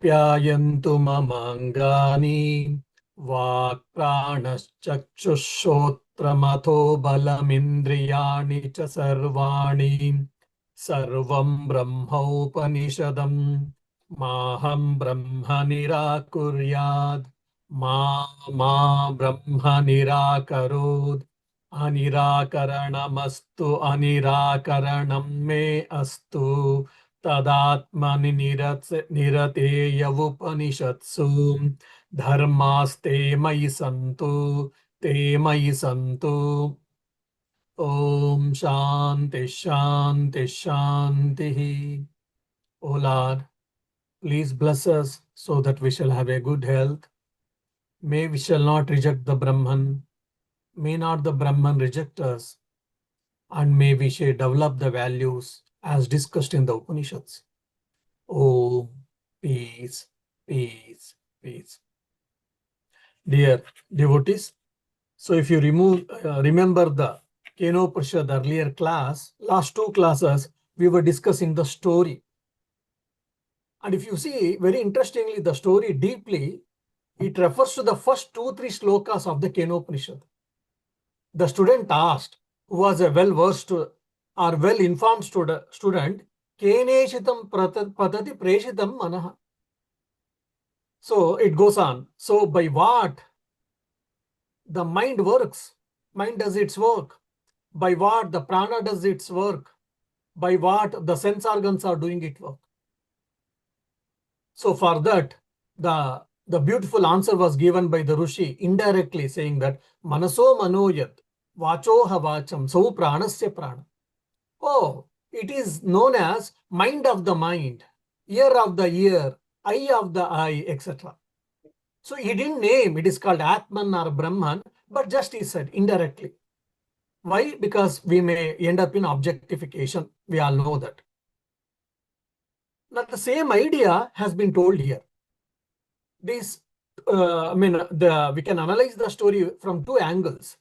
आप्यायन्तु ममाङ्गानि वाक्प्राणश्चक्षुश्रोत्रमथो बलमिन्द्रियाणि च सर्वाणि सर्वं ब्रह्मोपनिषदम् माहं ब्रह्म निराकुर्यात् मा ब्रह्म निराकरोत् अनिराकरणमस्तु अनिराकरणं मे अस्तु तदात्मनि निरतेय उपनिषत्सु धर्मास्ते मयि सन्तु ते मयि सन्तु Om Shanti Shanti Shanti. O Lord, please bless us so that we shall have a good health. May we shall not reject the Brahman. May not the Brahman reject us. And may we shall develop the values as discussed in the Upanishads. Om, peace, peace, peace. Dear devotees, so if you remember the Kenopanishad earlier class, last two classes, we were discussing the story. And if you see, very interestingly, the story deeply, it refers to the first 2-3 slokas of the Kenopanishad. The student asked, who was a well-versed or well-informed student, Keneshitam patati preshitam manaha. So it goes on. So by what the mind works, mind does its work. By what the prana does its work. By what the sense organs are doing its work. So for that, the beautiful answer was given by the Rishi indirectly saying that Manaso Manoyat Vacho Havacham Sau Pranasya Prana. Oh, it is known as mind of the mind, ear of the ear, eye of the eye, etc. So he didn't name it is called Atman or Brahman, but just he said indirectly. Why? Because we may end up in objectification. We all know that. Now the same idea has been told here. This, we can analyze the story from two angles.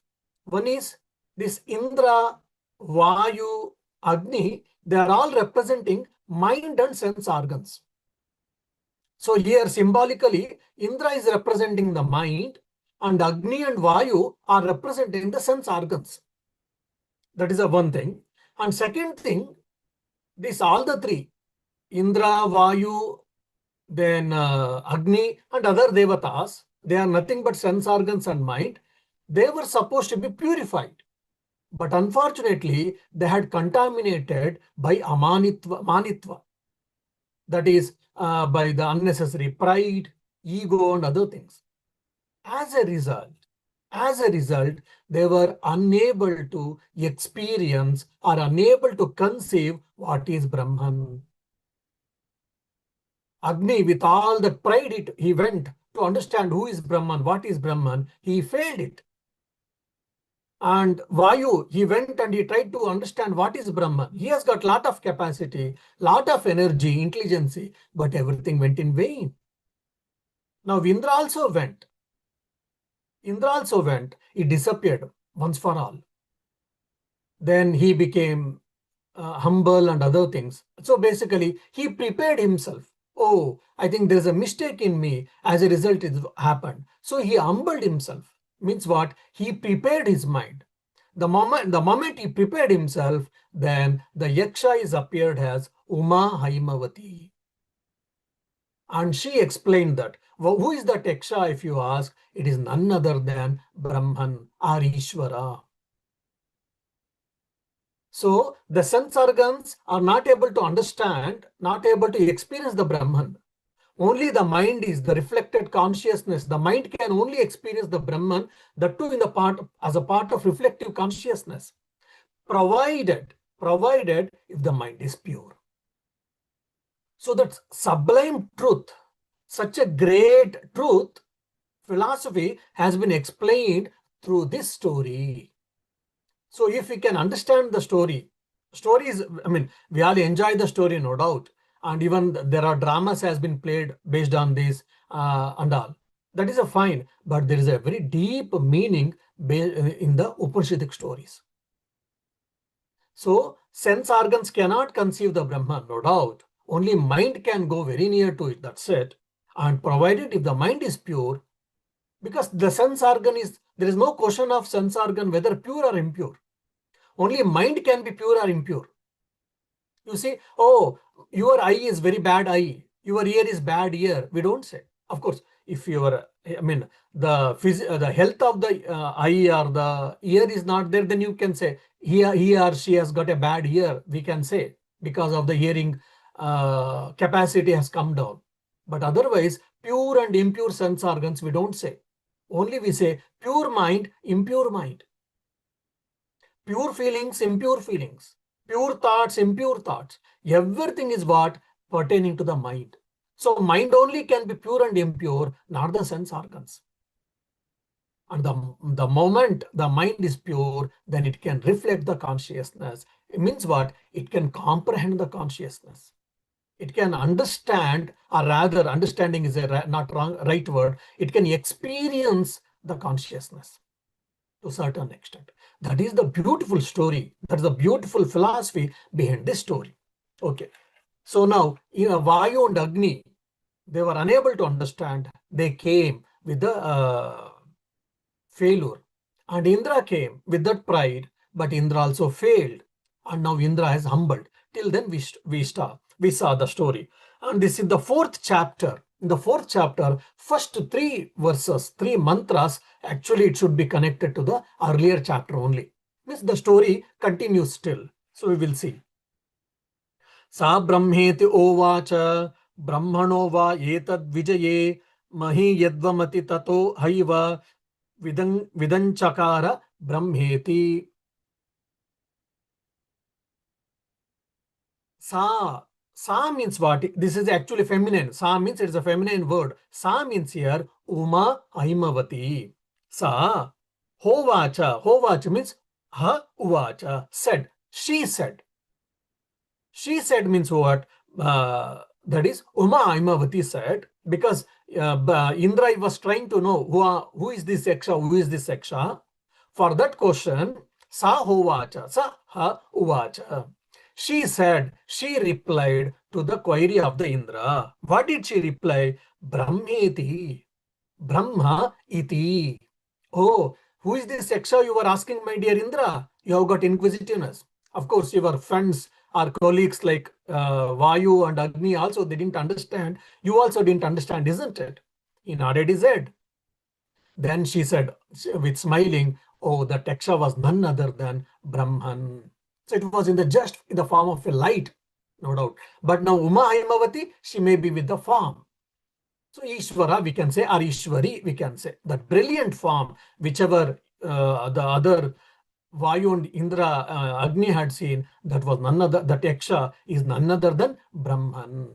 One is this Indra, Vayu, Agni, they are all representing mind and sense organs. So here symbolically, Indra is representing the mind and Agni and Vayu are representing the sense organs. That is the one thing. And second thing, this all the three, Indra, Vayu, then Agni and other devatas, they are nothing but sense organs and mind. They were supposed to be purified. But unfortunately, they had contaminated by manitva. That is, by the unnecessary pride, ego, and other things. As a result, they were unable to experience or unable to conceive what is Brahman. Agni, with all the pride, he went to understand who is Brahman, what is Brahman. He failed it. And Vayu, he went and he tried to understand what is Brahman. He has got lot of capacity, lot of energy, intelligence, but everything went in vain. Now Indra also went. He disappeared once for all. Then he became humble and other things. So basically, he prepared himself. Oh, I think there's a mistake in me. As a result, it happened. So he humbled himself. Means what? He prepared his mind. The moment he prepared himself, then the Yaksha is appeared as Uma Haimavati. And she explained that. Well, who is that Yaksha, if you ask? It is none other than Brahman or Ishvara. So the sense organs are not able to understand, not able to experience the Brahman. Only the mind is the reflected consciousness. The mind can only experience the Brahman, that too as a part of reflective consciousness, provided if the mind is pure. So that sublime truth, such a great truth, philosophy has been explained through this story. So if we can understand the stories, we all enjoy the story, no doubt. And even there are dramas has been played based on this and all. That is a fine, but there is a very deep meaning in the Upanishadic stories. So sense organs cannot conceive the Brahman, no doubt. Only mind can go very near to it, that's it. And provided if the mind is pure, because the sense organ is, there is no question of sense organ whether pure or impure. Only mind can be pure or impure. You see, oh, your eye is very bad eye, your ear is bad ear. We don't say. Of course, if your, I mean, the health of the eye or the ear is not there, then you can say he or she has got a bad ear. We can say because of the hearing capacity has come down. But otherwise, pure and impure sense organs, we don't say. Only we say pure mind, impure mind. Pure feelings, impure feelings. Pure thoughts, impure thoughts. Everything is what? Pertaining to the mind. So mind only can be pure and impure, not the sense organs. And the moment the mind is pure, then it can reflect the consciousness. It means what? It can comprehend the consciousness. It can understand, or rather, understanding is a not wrong, right word. It can experience the consciousness to a certain extent. That is the beautiful story. That is the beautiful philosophy behind this story. Okay. So now, Vayu and Agni, they were unable to understand. They came with the failure. And Indra came with that pride, but Indra also failed. And now Indra has humbled. Till then, we saw the story. And this is the fourth chapter. In the fourth chapter, first three verses, three mantras, actually it should be connected to the earlier chapter only. Means the story continues still. So we will see. Sa brahmeti ovacha brahmano va etad vijaye mahi yadvamati tato haiva vidanchakara brahmeti. Sa means what? This is actually feminine. Sa means it is a feminine word. Sa means here Uma Aimavati. Sa Hovacha. Hovacha means Ha Uvacha. Said. She said. She said means what? That is Uma Aimavati said, because Indra was trying to know who is this Yaksha, who is this Yaksha. For that question, Sa Hovacha, Sa Ha Uvacha. She said, she replied to the query of the Indra. What did she reply? Brahmeti. Brahma iti. Oh, who is this Yaksha you were asking, my dear Indra? You have got inquisitiveness. Of course, your friends or colleagues like Vayu and Agni also, they didn't understand. You also didn't understand, isn't it? He nodded his head. Then she said, with smiling, oh, that Yaksha was none other than Brahman. So it was in the form of a light, no doubt. But now Uma Aimavati, she may be with the form. So Ishvara, we can say, or Ishvari, we can say. That brilliant form, whichever the other Vayu and Indra, Agni had seen, that was none other, that Yaksha is none other than Brahman.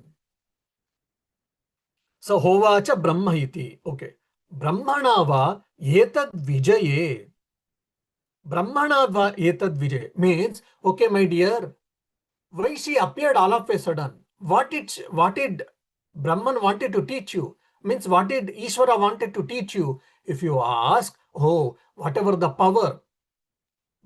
So Hovacha Brahma iti. Okay. Brahmana va etad vijaye. Brahmana va etad vijaye means, okay, my dear, why she appeared all of a sudden? What did Brahman wanted to teach you? Means what did Ishvara wanted to teach you? If you ask, oh, whatever the power,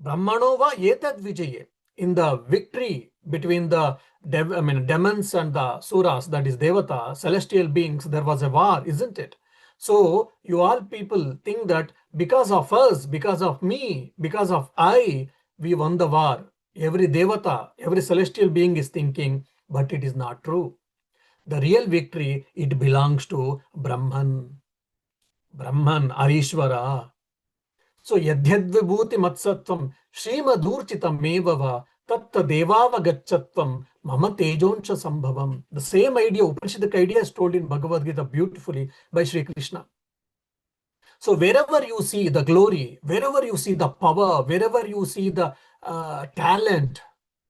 Brahmanova etad vijaye, in the victory between the demons and the suras, that is Devata, celestial beings, there was a war, isn't it? So you all people think that because of us, because of me, because of I, we won the war. Every Devata, every celestial being is thinking, but it is not true. The real victory, it belongs to Brahman, Arishvara. So yadhyadvibhuti matsatvam srimadurchitam mevava tatta devavagachatvam mama tejoncha sambhavam. The same idea, Upanishadic idea, is told in Bhagavad Gita beautifully by Sri Krishna. So wherever you see the glory, wherever you see the power, wherever you see the talent,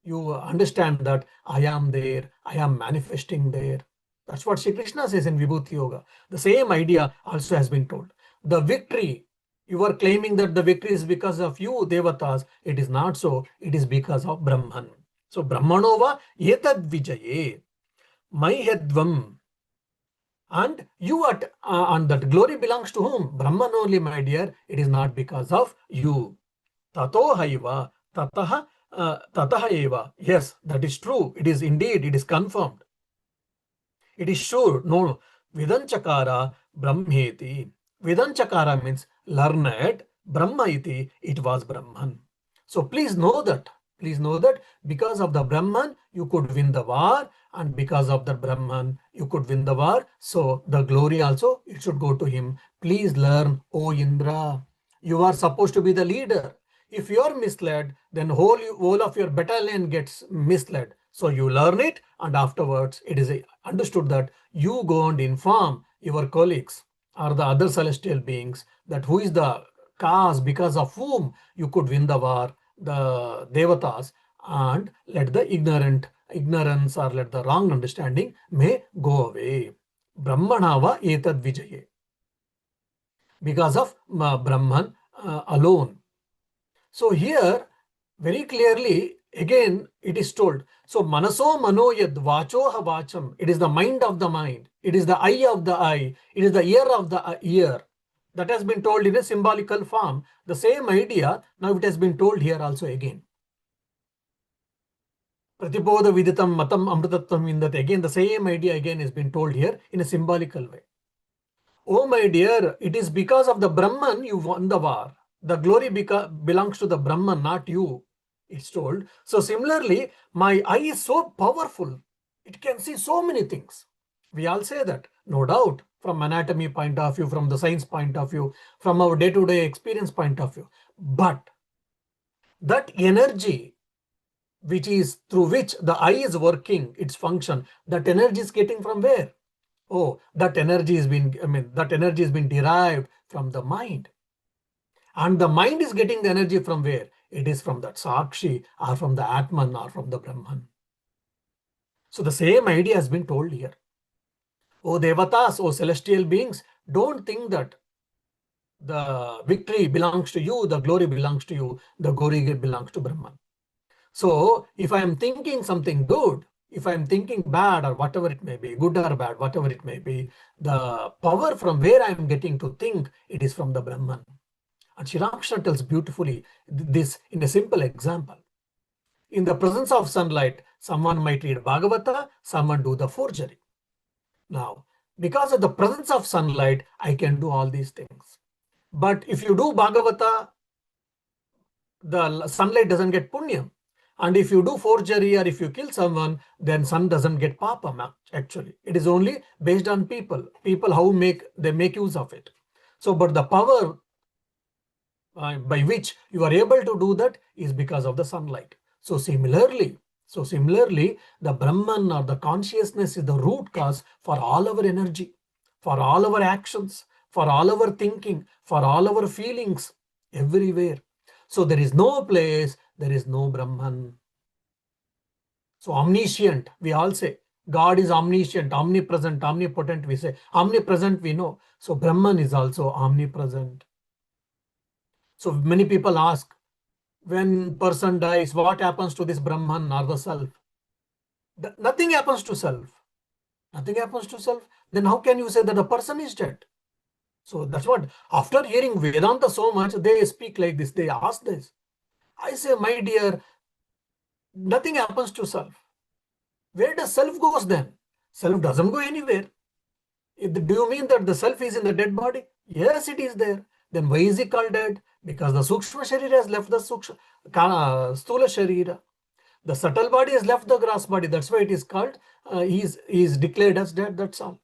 you understand that I am there, I am manifesting there. That's what Sri Krishna says in Vibhuti Yoga. The same idea also has been told. The victory, you are claiming that the victory is because of you, Devatas. It is not so. It is because of Brahman. So Brahmanova etad vijaye mayhedvam. And you and that glory belongs to whom? Brahman only, my dear. It is not because of you. Tato haiva, tataha eva. Yes, that is true. It is indeed, it is confirmed. It is sure. No, Vidanchakara Brahmeti. Vidanchakara means learned, Brahma iti, it was Brahman. So please know that. Please know that because of the Brahman, you could win the war, and because of the Brahman, you could win the war. So the glory also, it should go to him. Please learn, O Indra. You are supposed to be the leader. If you are misled, then whole of your battalion gets misled. So you learn it, and afterwards it is understood that you go and inform your colleagues or the other celestial beings that who is the cause because of whom you could win the war, the devatas, and let the ignorance or let the wrong understanding may go away. Brahmanava etad vijaye. Because of Brahman alone. So here, very clearly, again, it is told. So manaso manoyad vacho vacham. It is the mind of the mind. It is the eye of the eye. It is the ear of the ear. That has been told in a symbolical form. The same idea, now it has been told here also again. Pratiboda viditam matam amritatvam vindate. Again, the same idea again has been told here in a symbolical way. Oh my dear, it is because of the Brahman you won the war. The glory belongs to the Brahman, not you, it's told. So similarly, my eye is so powerful. It can see so many things. We all say that, no doubt, from anatomy point of view, from the science point of view, from our day-to-day experience point of view. But that energy, which is through which the eye is working, its function, that energy is getting from where? Oh, that energy has been derived from the mind. And the mind is getting the energy from where? It is from that Sakshi or from the Atman or from the Brahman. So the same idea has been told here. Oh Devatas, oh celestial beings, don't think that the victory belongs to you, the glory belongs to you, the glory belongs to Brahman. So if I am thinking something good, if I am thinking bad or whatever it may be, good or bad, whatever it may be, the power from where I am getting to think, it is from the Brahman. And Sri Ramakrishna tells beautifully this in a simple example. In the presence of sunlight, someone might read Bhagavata, someone do the forgery. Now, because of the presence of sunlight, I can do all these things. But if you do Bhagavata, the sunlight doesn't get punya. And if you do forgery or if you kill someone, then sun doesn't get papa actually. It is only based on people how they make use of it. So, but the power by which you are able to do that is because of the sunlight. So similarly, the Brahman or the consciousness is the root cause for all our energy, for all our actions, for all our thinking, for all our feelings, everywhere. So there is no place, there is no Brahman. So omniscient, we all say. God is omniscient, omnipresent, omnipotent, we say. Omnipresent, we know. So Brahman is also omnipresent. So many people ask, when person dies, what happens to this Brahman or the self? Nothing happens to self. Nothing happens to self. Then how can you say that the person is dead? So that's what, after hearing Vedanta so much, they speak like this. They ask this. I say, my dear, nothing happens to self. Where does self goes then? Self doesn't go anywhere. Do you mean that the self is in the dead body? Yes, it is there. Then why is he called dead? Because the Sukshma Sharira has left the Stula Sharira. The subtle body has left the gross body. That's why it is called, he is declared as dead. That's all.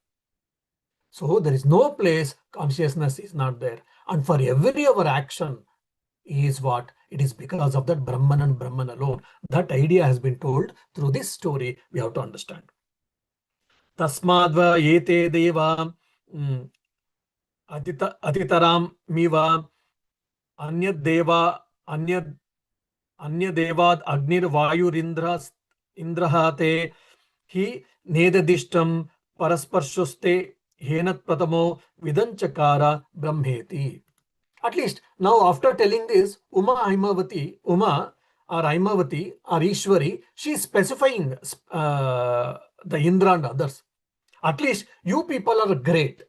So there is no place consciousness is not there. And for every our action is what? It is because of that Brahman and Brahman alone. That idea has been told through this story. We have to understand. Tasmadva yete deva atitaram miva anyad deva अन्यदेवाद अग्निर्वायुरिन्द्रहते हि नेददिष्टं परस्पर्शुस्ते हेनत प्रथमो vidanchakara brahmeti. At least now after telling this, Uma or Aimavati or Ishwari, she is specifying the Indra and others. At least you people are great.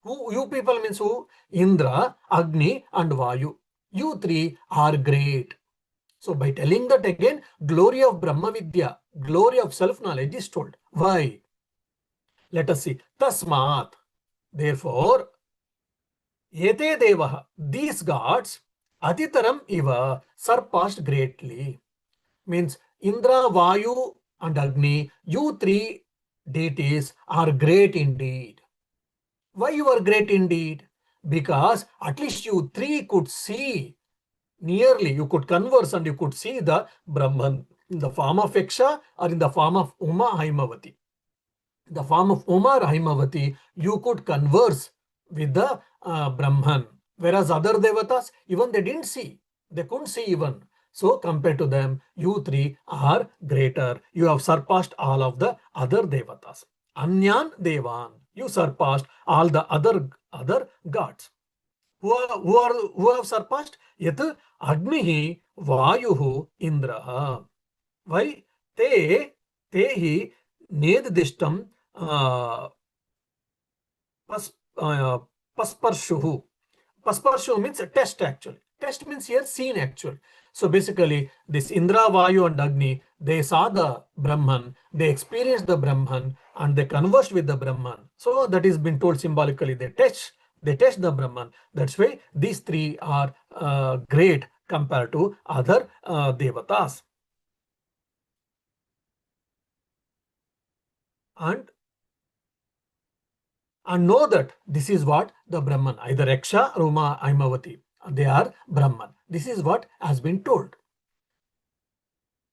Who you people means who? Indra, Agni and Vayu. You three are great. So by telling that again, glory of Brahma Vidya, glory of self-knowledge is told. Why? Let us see. Tasmat. Therefore, ete devah, these gods, aditaram iva, surpassed greatly. Means Indra, Vayu, and Agni, you three deities are great indeed. Why you are great indeed? Because at least you three could see nearly, you could converse and you could see the Brahman in the form of Yaksha or in the form of Uma Haimavati. In the form of Uma or Haimavati, you could converse with the Brahman. Whereas other devatas, even they didn't see. They couldn't see even. So compared to them, you three are greater. You have surpassed all of the other devatas. Anyan Devan. You surpassed all the other gods. Who have surpassed? Yat Agnihi Vayuhu Indraha. Why? Te hi Nedishtam pas, Pasparshuhu. Pasparshu means a test actually. Test means here seen actually. So basically, this Indra, Vayu, and Agni, they saw the Brahman, they experienced the Brahman, and they conversed with the Brahman. So that is been told symbolically. They test the Brahman. That's why these three are great compared to other devatas. And know that this is what the Brahman, either Yaksha, Ruma, Aimavati, they are Brahman. This is what has been told.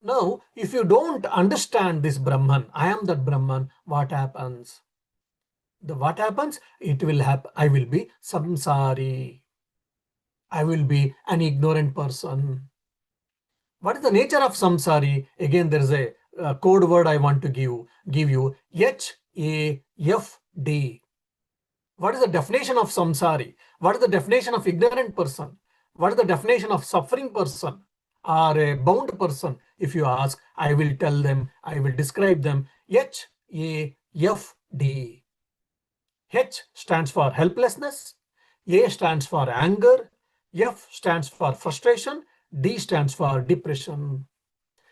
Now, if you don't understand this Brahman, I am that Brahman, what happens? What happens? It will happen. I will be samsari. I will be an ignorant person. What is the nature of samsari? Again, there is a code word I want to give you. HAFD. What is the definition of samsari? What is the definition of ignorant person? What is the definition of suffering person or a bound person? If you ask, I will tell them, I will describe them. HAFD. H stands for helplessness, A stands for anger, F stands for frustration, D stands for depression.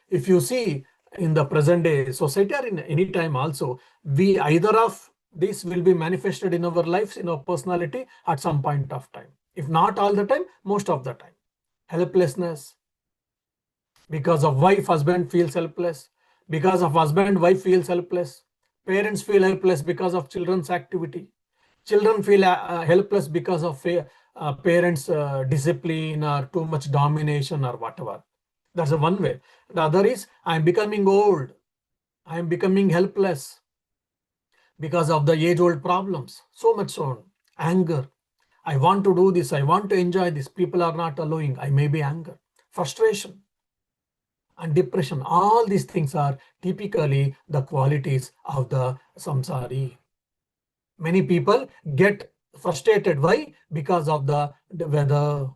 If you see in the present day society or in any time also, we either of this will be manifested in our lives, in our personality at some point of time. If not all the time, most of the time. Helplessness. Because of wife, husband feels helpless. Because of husband, wife feels helpless. Parents feel helpless because of children's activity. Children feel helpless because of parents' discipline or too much domination or whatever. That's the one way. The other is, I'm becoming old. I'm becoming helpless because of the age-old problems. So much so. Anger. I want to do this. I want to enjoy this. People are not allowing. I may be anger. Frustration and depression. All these things are typically the qualities of the samsari. Many people get frustrated. Why? Because of the weather.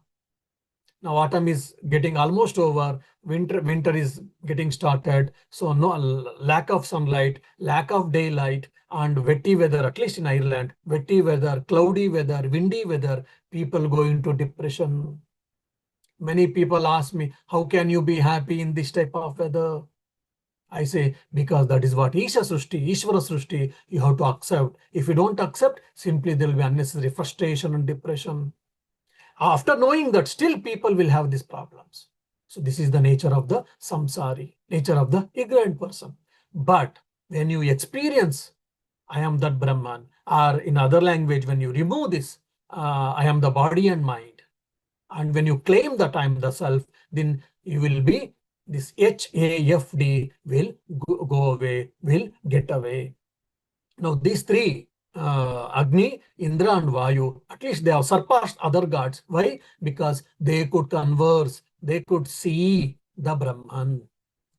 Now autumn is getting almost over. Winter is getting started. So no lack of sunlight, lack of daylight, and wetty weather. At least in Ireland, wetty weather, cloudy weather, windy weather. People go into depression. Many people ask me, how can you be happy in this type of weather? I say, because that is what Isha Srushti, Ishvara Srushti, you have to accept. If you don't accept, simply there will be unnecessary frustration and depression. After knowing that, still people will have these problems. So this is the nature of the samsari, nature of the ignorant person. But when you experience, I am that Brahman, or in other language, when you remove this, I am the body and mind, and when you claim that I am the self, then you will be, this HAFD will go away, will get away. Now these three, Agni, Indra and Vayu, at least they have surpassed other gods. Why? Because they could converse, they could see the Brahman.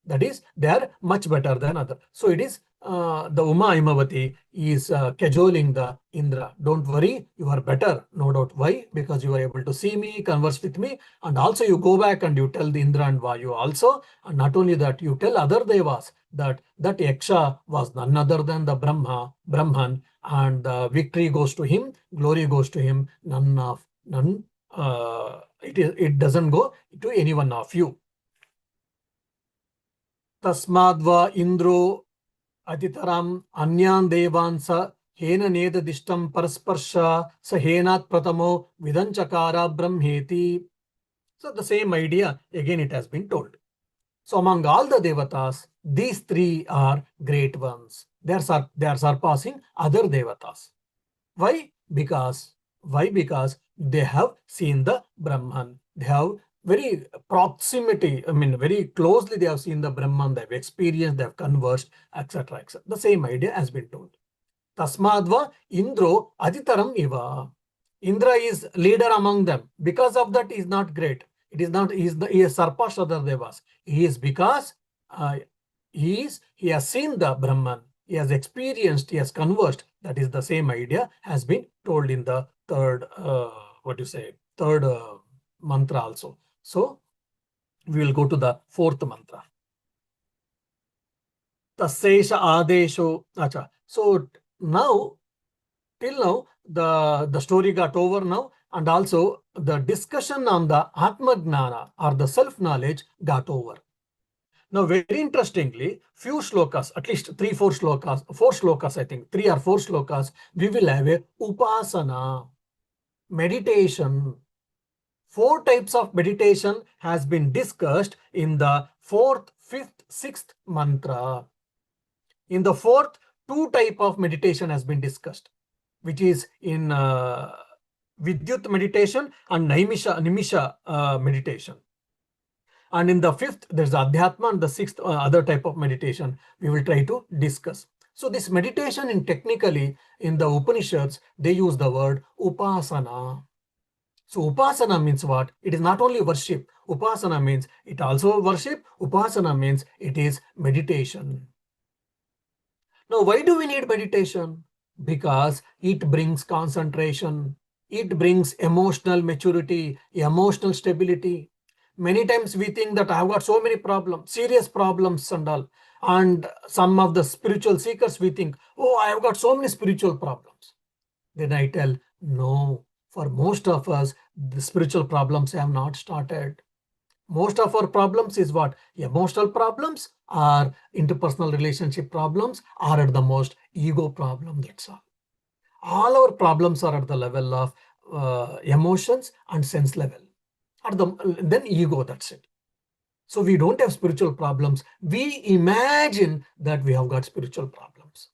That is, they are much better than other. So it is the Uma Imavati is cajoling the Indra. Don't worry, you are better, no doubt. Why? Because you are able to see me, converse with me, and also you go back and you tell the Indra and Vayu also. And not only that, you tell other devas that Yaksha was none other than the Brahman, and victory goes to him, glory goes to him, it doesn't go to any one of you. Tasmadva Indro Atitaram anyan devansa hena nedadishtam parasparsha sa henat pratamo vidanchakara brahmeti. So the same idea, again it has been told. So among all the devatas, these three are great ones. They are surpassing other devatas. Why? Because they have seen the Brahman. They have very proximity, very closely they have seen the Brahman, they have experienced, they have conversed, etc. etc. The same idea has been told. Tasmadva Indro Aditaram Iva. Indra is leader among them. Because of that, he is not great. It is not, he has surpassed other devas. He is because uh, he has seen the Brahman, he has experienced, he has conversed. That is the same idea has been told in the third, third mantra also. So we will go to the fourth mantra. Tasesha Adesho. Acha. So now, till now, the story got over now, and also the discussion on the Atma Gnana or the self-knowledge got over. Now, very interestingly, few shlokas, at least 4 slokas, I think, 3 or 4 slokas, we will have a upasana, meditation. 4 types of meditation has been discussed in the 4th, 5th, 6th mantra. In the 4th, 2 type of meditation has been discussed, which is in Vidyut meditation and Nimisha meditation. And in the 5th, there's Adhyatma, and the 6th, other type of meditation we will try to discuss. So this meditation, in technically in the Upanishads, they use the word upasana. So upasana means what? It is not only worship. Upasana means it also worship. Upasana means it is meditation. Now, why do we need meditation? Because it brings concentration. It brings emotional maturity, emotional stability. Many times we think that I have got so many problems, serious problems and all. And some of the spiritual seekers, we think, oh, I have got so many spiritual problems. Then I tell, no, for most of us, the spiritual problems have not started. Most of our problems is what? Emotional problems or interpersonal relationship problems, or at the most ego problem, that's all. All our problems are at the level of emotions and sense level. Then ego, that's it. So we don't have spiritual problems. We imagine that we have got spiritual problems.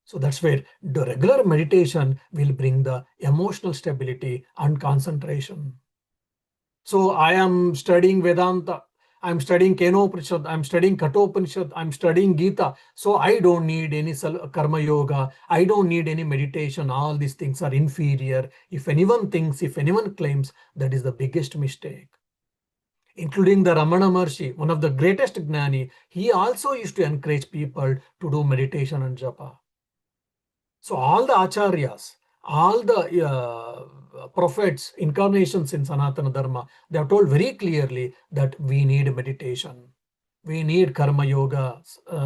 So that's where the regular meditation will bring the emotional stability and concentration. So I am studying Vedanta, I'm studying Kenopanishad, I'm studying Kathopanishad, I'm studying Gita. So I don't need any karma yoga, I don't need any meditation. All these things are inferior. If anyone thinks, if anyone claims, that is the biggest mistake. Including the Ramana Maharshi, one of the greatest Gnani, he also used to encourage people to do meditation and japa. So all the acharyas, all the prophets, incarnations in Sanatana Dharma, they have told very clearly that we need meditation. We need karma yoga,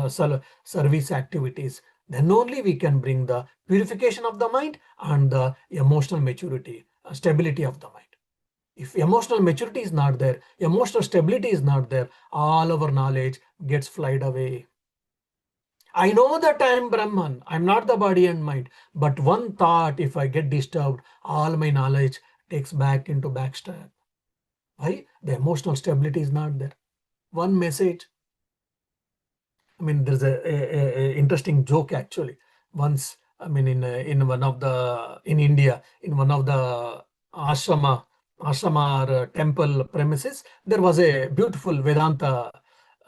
service activities. Then only we can bring the purification of the mind and the emotional maturity, stability of the mind. If emotional maturity is not there, emotional stability is not there, all our knowledge gets flied away. I know that I am Brahman, I am not the body and mind, but one thought, if I get disturbed, all my knowledge takes back into backstep. Why? The emotional stability is not there. One message. There's a interesting joke actually. Once, in one of the, in India, in one of the ashrama or temple premises, there was a beautiful Vedanta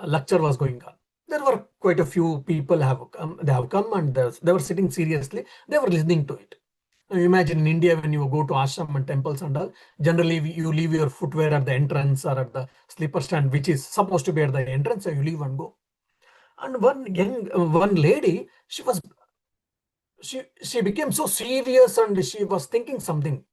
lecture was going on. There were quite a few people they have come, and they were sitting seriously. They were listening to it. Now imagine in India, when you go to ashram and temples and all, generally you leave your footwear at the entrance or at the slipper stand, which is supposed to be at the entrance, so you leave and go. And one lady, she became so serious, and she was thinking something.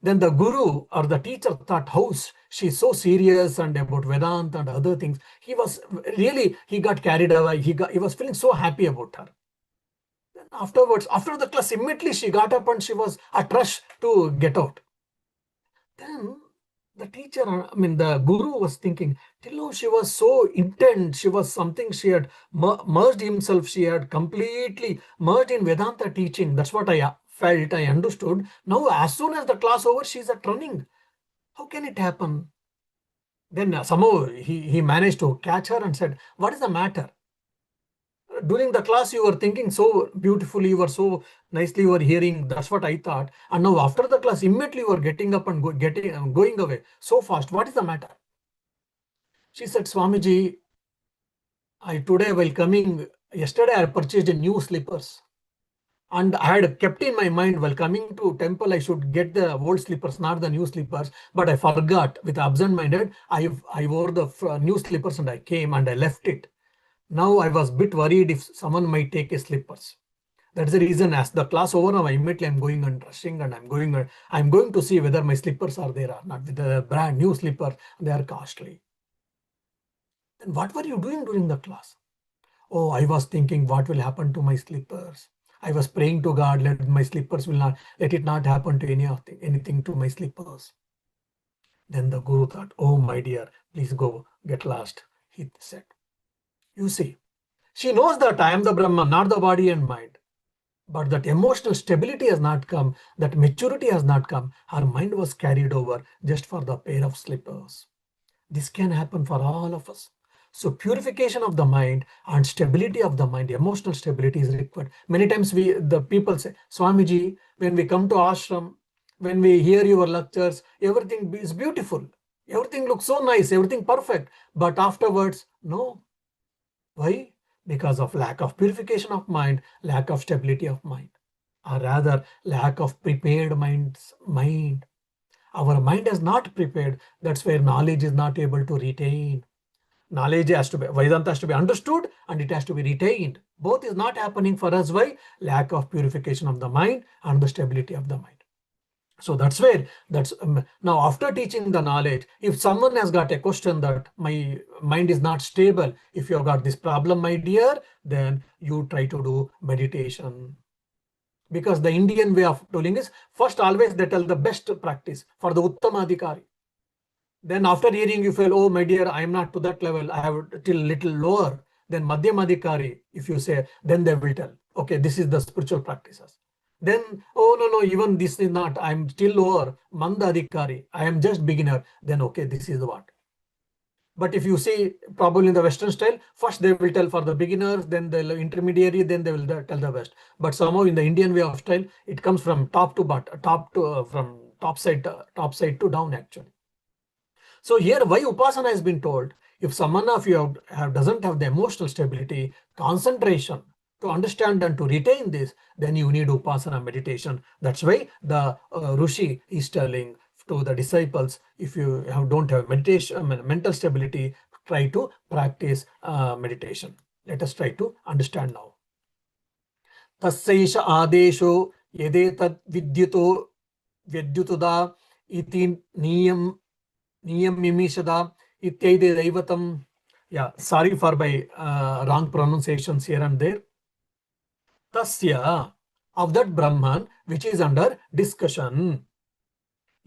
Then the guru or the teacher thought, how she's so serious and about Vedanta and other things. He got carried away. He was feeling so happy about her. Then afterwards, after the class, immediately she got up and she was at rush to get out. Then The teacher, the guru was thinking, Tillu, she was so intent. She was something, she had merged himself. She had completely merged in Vedanta teaching. That's what I felt, I understood. Now, as soon as the class over, she's at running. How can it happen? Then somehow he managed to catch her and said, what is the matter? During the class, you were thinking so beautifully, you were so nicely, you were hearing. That's what I thought. And now after the class, immediately you were getting up and going away so fast. What is the matter? She said, Swamiji, today while coming, yesterday I purchased a new slippers. And I had kept in my mind while coming to temple, I should get the old slippers, not the new slippers. But I forgot with absent-minded. I wore the new slippers and I came and I left it. Now I was a bit worried if someone might take his slippers. That's the reason as the class over now, immediately I'm going and rushing and I'm going to see whether my slippers are there or not. With the brand new slipper, they are costly. Then what were you doing during the class? Oh, I was thinking what will happen to my slippers. I was praying to God, let my slippers let it not happen to anything to my slippers. Then the guru thought, oh my dear, please go get lost. He said, you see, she knows that I am the Brahman, not the body and mind. But that emotional stability has not come, that maturity has not come. Her mind was carried over just for the pair of slippers. This can happen for all of us. So purification of the mind and stability of the mind, emotional stability is required. Many times the people say, Swamiji, when we come to ashram, when we hear your lectures, everything is beautiful. Everything looks so nice, everything perfect. But afterwards, no. Why? Because of lack of purification of mind, lack of stability of mind, or rather lack of prepared mind. Our mind is not prepared. That's where knowledge is not able to retain. Knowledge has to be, Vedanta has to be understood and it has to be retained. Both is not happening for us. Why? Lack of purification of the mind and the stability of the mind. So that's where now after teaching the knowledge, if someone has got a question that my mind is not stable, if you have got this problem, my dear, then you try to do meditation. Because the Indian way of doing is first always they tell the best practice for the Uttamadhikari. Then after hearing you feel, oh my dear, I am not to that level, I have till little lower. Then Madhyamadhikari, if you say, then they will tell, okay, this is the spiritual practices. Then, oh no, even this is not, I'm still lower, Mandadhikari, I am just beginner. Then okay, this is the what. But if you see probably in the Western style, first they will tell for the beginners, then the intermediary, then they will tell the best. But somehow in the Indian way of style, it comes from top to bottom, from top side to down actually. So here, why Upasana has been told, if someone of you doesn't have the emotional stability, concentration to understand and to retain this, then you need Upasana meditation. That's why the Rishi is telling to the disciples, if you don't have meditation, mental stability, try to practice meditation. Let us try to understand now. Tasyaisha adesho yedetat vidyutoda iti niyam Niyamimishada Ityade Daivatam. Yeah, sorry for my wrong pronunciations here and there. Tasya, of that Brahman which is under discussion.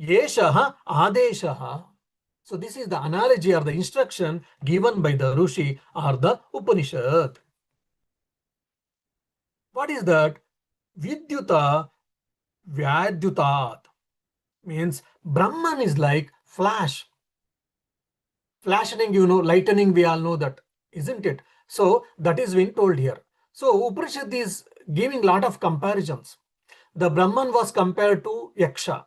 Yeshaha Adeshaha. So this is the analogy or the instruction given by the Rishi or the Upanishad. What is that? Vidyuta Vyadyutat means Brahman is like flash. Flashing, lightning, we all know that, isn't it? So that is being told here. So Upanishad is giving lot of comparisons. The Brahman was compared to Yaksha.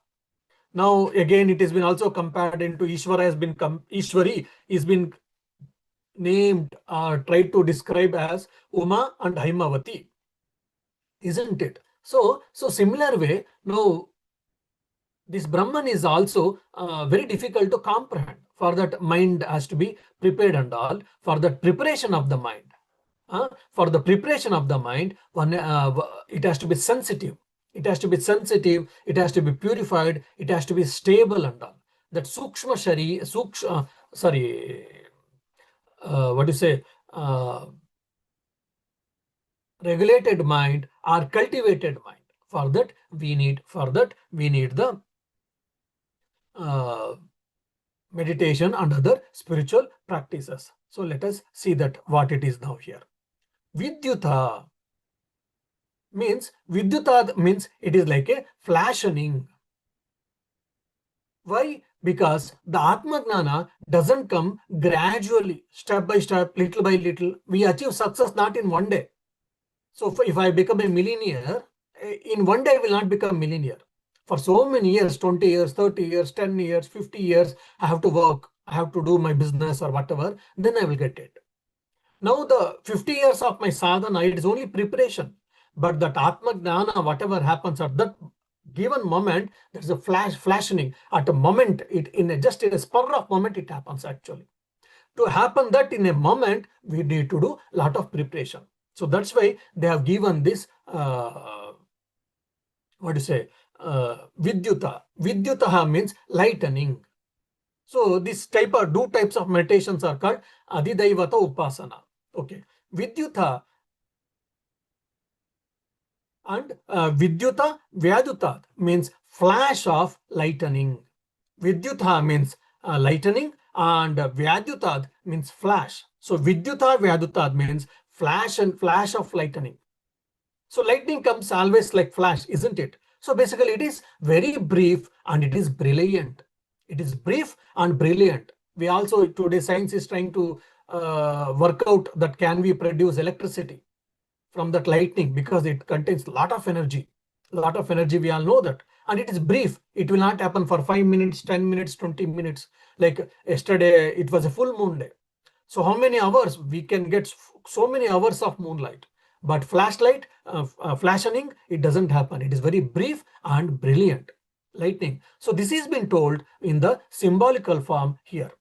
Now again it has been also compared into Ishwari is been named tried to describe as Uma and Haimavati, isn't it? So similar way, now this Brahman is also very difficult to comprehend. For that, mind has to be prepared and all. For the preparation of the mind, for the preparation of the mind, it has to be sensitive. It has to be sensitive. It has to be purified. It has to be stable and all. That sukshma shari, what do you say? Regulated mind or cultivated mind. For that we need the meditation and other spiritual practices. So let us see that what it is now here. Vidyuta means it is like a flashing. Why? Because the Atma Gnana doesn't come gradually, step by step, little by little. We achieve success not in one day. So if I become a millionaire, in one day I will not become millionaire. For so many years, 20 years, 30 years, 10 years, 50 years, I have to work. I have to do my business or whatever. Then I will get it. Now the 50 years of my sadhana, it is only preparation. But that Atma Gnana, whatever happens at that given moment, there's a flashing. At a moment, just in a spur of moment, it happens actually. To happen that in a moment, we need to do a lot of preparation. So that's why they have given this, what do you say, Vidyuta. Vidyutaha means lightening. So this types of meditations are called Adidaivata Upasana. Okay. Vidyuta and Vidyuta Vyaduta means flash of lightning. Vidyuta means lightning and Vyadyuta means flash. So Vidyuta Vyaduta means flash of lightning. So lightning comes always like flash, isn't it? So basically it is very brief and it is brilliant. It is brief and brilliant. We also, today science is trying to work out that can we produce electricity from that lightning, because it contains a lot of energy. We all know that. And it is brief. It will not happen for 5 minutes, 10 minutes, 20 minutes. Like yesterday, it was a full moon day. So how many hours we can get? So many hours of moonlight. But flashlight, flashing, it doesn't happen. It is very brief and brilliant. Lightning. So this has been told in the symbolical form here.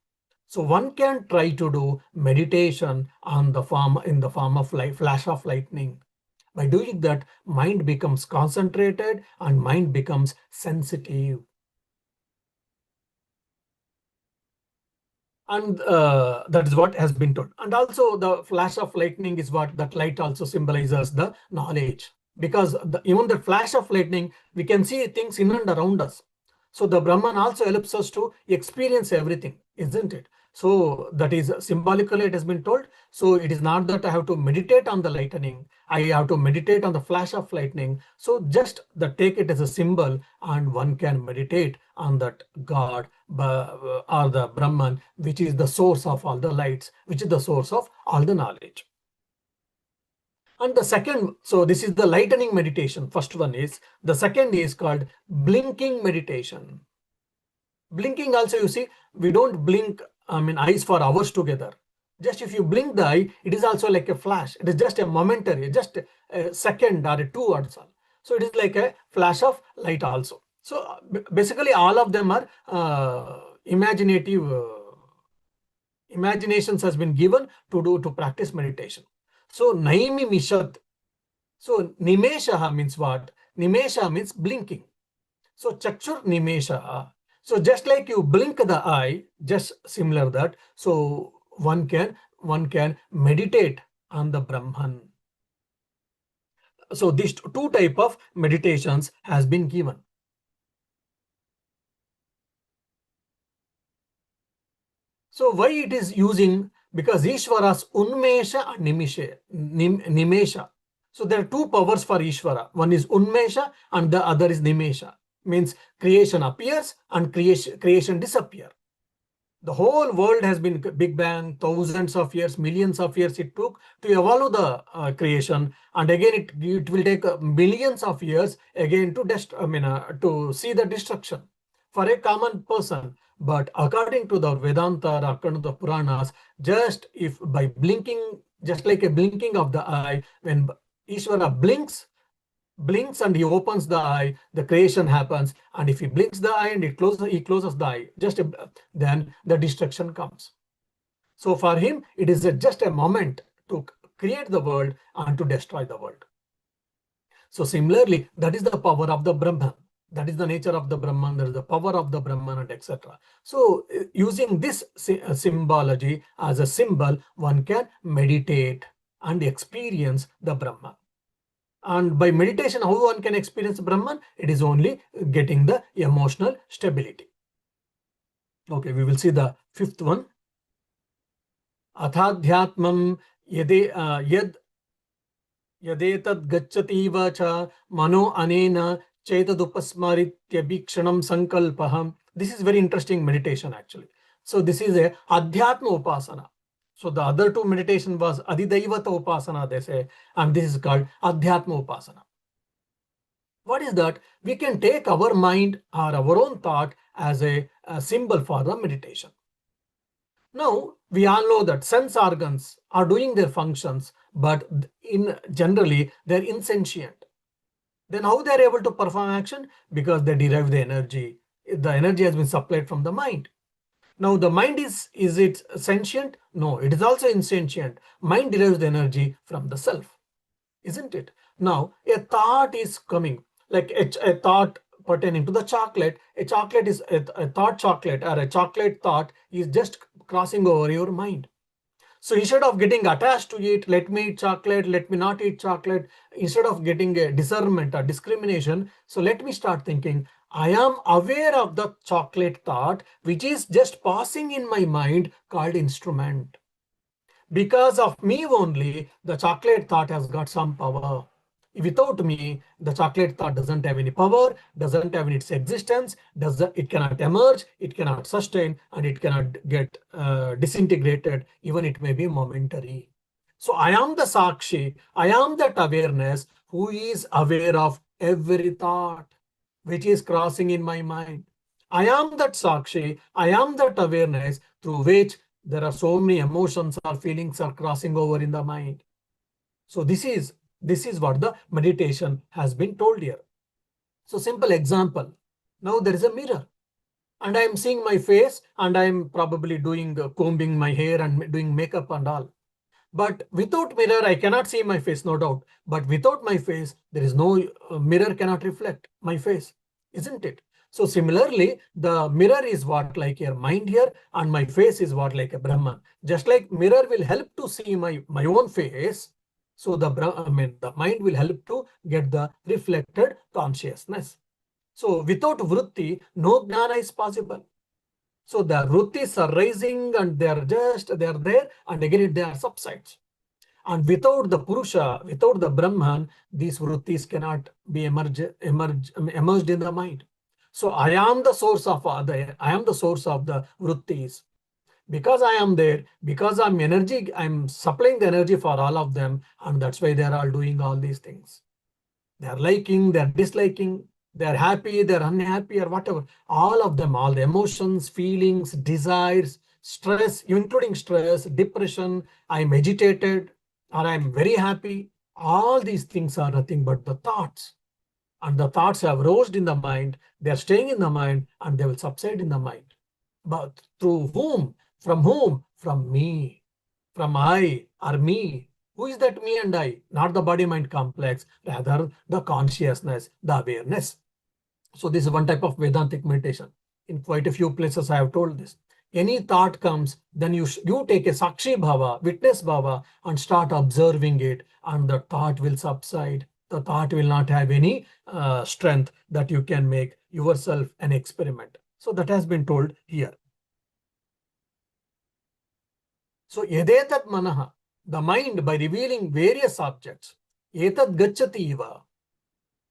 So one can try to do meditation in the form of flash of lightning. By doing that, mind becomes concentrated and mind becomes sensitive. And that is what has been told. And also the flash of lightning is what that light also symbolizes the knowledge. Because even the flash of lightning, we can see things in and around us. So the Brahman also helps us to experience everything, isn't it? So that is symbolically it has been told. So it is not that I have to meditate on the lightning. I have to meditate on the flash of lightning. So just take it as a symbol and one can meditate on that God or the Brahman, which is the source of all the lights, which is the source of all the knowledge. And the second, so this is the lightening meditation. First one is, the second is called blinking meditation. Blinking also, you see, we don't blink, eyes for hours together. Just if you blink the eye, it is also like a flash. It is just a momentary, just a second or a two or so. So it is like a flash of light also. So basically all of them are imaginative, imaginations has been given to practice meditation. So naimi mishat. So nimesha means what? Nimesha means blinking. So chakshur nimesha. So just like you blink the eye, just similar that. So one can meditate on the Brahman. So these two type of meditations has been given. So why it is using? Because Ishvara's Unmesha and Nimesha. So there are two powers for Ishvara. One is Unmesha and the other is Nimesha. Means creation appears and creation disappear. The whole world has been Big Bang, thousands of years, millions of years it took to evolve the creation, and again it will take millions of years again to see the destruction for a common person. But according to the Vedanta, according to the Puranas, just if by blinking, just like a blinking of the eye, when Ishvara blinks and he opens the eye, the creation happens. And if he blinks the eye and he closes the eye, then the destruction comes. So for him, it is just a moment to create the world and to destroy the world. So similarly, that is the power of the Brahman. That is the nature of the Brahman. That is the power of the Brahman, and etc. So using this symbology as a symbol, one can meditate and experience the Brahman. And by meditation, how one can experience Brahman? It is only getting the emotional stability. Okay, we will see the fifth one. Athadhyatmam yad यदेतद् गच्छतीव च मनो अनेन चेतदुपस्मरित्यभीक्षणं sankalpaham. This is very interesting meditation actually. So this is a adhyatma upasana. So the other two meditation was adidaivata upasana, they say, and this is called adhyatma upasana. What is that? We can take our mind or our own thought as a symbol for the meditation. Now, we all know that sense organs are doing their functions, but in generally they're insentient. Then how they are able to perform action? Because they derive the energy. The energy has been supplied from the mind. Now, the mind is it sentient? No, it is also insentient. Mind derives the energy from the self, isn't it? Now, a thought is coming, like a thought pertaining to the chocolate. A chocolate is a thought chocolate, or a chocolate thought is just crossing over your mind. So instead of getting attached to it, let me eat chocolate, let me not eat chocolate, instead of getting a discernment or discrimination, so let me start thinking, I am aware of the chocolate thought, which is just passing in my mind, called instrument. Because of me only, the chocolate thought has got some power. Without me, the chocolate thought doesn't have any power, doesn't have its existence, it cannot emerge, it cannot sustain, and it cannot get disintegrated, even it may be momentary. So I am the Sakshi, I am that awareness who is aware of every thought which is crossing in my mind. I am that Sakshi, I am that awareness through which there are so many emotions or feelings are crossing over in the mind. So this is what the meditation has been told here. So simple example. Now there is a mirror and I am seeing my face and I am probably doing combing my hair and doing makeup and all. But without mirror, I cannot see my face, no doubt. But without my face, there is no mirror cannot reflect my face, isn't it? So similarly, the mirror is what like your mind here, and my face is what like a Brahman. Just like mirror will help to see my own face, so the mind will help to get the reflected consciousness. So without vritti, no jnana is possible. So the vrittis are rising and they are there, and again they are subsides. And without the Purusha, without the Brahman, these vrittis cannot be emerged in the mind. So I am the source of I am the source of the vrittis. Because I am there, because I'm supplying the energy for all of them, and that's why they are all doing all these things. They are liking, they are disliking, they are happy, they are unhappy, or whatever. All of them, all the emotions, feelings, desires, stress, including stress, depression, I'm agitated, or I'm very happy. All these things are nothing but the thoughts. And the thoughts have rose in the mind, they are staying in the mind, and they will subside in the mind. But through whom? From whom? From me, from I or me. Who is that me and I? Not the body-mind complex, rather the consciousness, the awareness. So this is one type of Vedantic meditation. In quite a few places I have told this. Any thought comes, then you take a Sakshi Bhava, witness Bhava, and start observing it, and the thought will subside. The thought will not have any strength that you can make yourself an experiment. So that has been told here. So yedetat manaha, the mind by revealing various objects, etad gacchati iva.